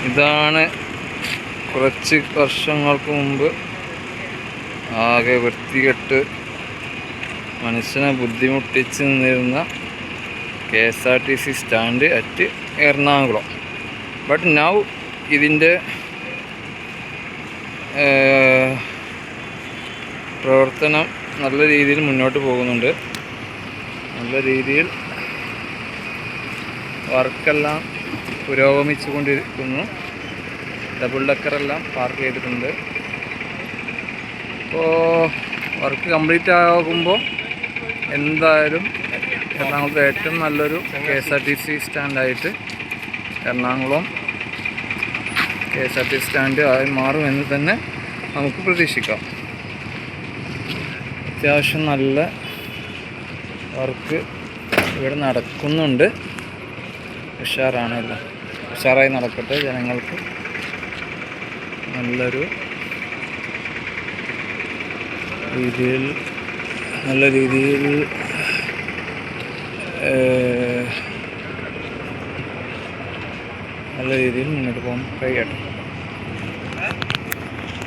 ഇതാണ് കുറച്ച് വർഷങ്ങൾക്ക് മുമ്പ് ആകെ വൃത്തികെട്ട് മനുഷ്യനെ ബുദ്ധിമുട്ടിച്ച് നിന്നിരുന്ന KSRTC stand at Ernakulam. But now ഇതിൻ്റെ പ്രവർത്തനം നല്ല രീതിയിൽ മുന്നോട്ട് പോകുന്നുണ്ട്. നല്ല രീതിയിൽ വർക്കെല്ലാം പുരോഗമിച്ചു കൊണ്ടിരിക്കുന്നു. ഡബിൾ ഡക്കറെല്ലാം പാർക്ക് ചെയ്തിട്ടുണ്ട്. അപ്പോൾ വർക്ക് കംപ്ലീറ്റ് ആകുമ്പോൾ എന്തായാലും എറണാകുളത്തെ ഏറ്റവും നല്ലൊരു KSRTC സ്റ്റാൻഡായിട്ട് എറണാകുളം KSRTC സ്റ്റാൻഡ് ആയി മാറുമെന്ന് തന്നെ നമുക്ക് പ്രതീക്ഷിക്കാം. അത്യാവശ്യം നല്ല വർക്ക് ഇവിടെ നടക്കുന്നുണ്ട്. ഉഷാറാണല്ലോ, ഉഷാറായി നടക്കട്ടെ. ജനങ്ങൾക്ക് നല്ലൊരു രീതിയിൽ മുന്നോട്ട് പോകാൻ കഴിയട്ടെ.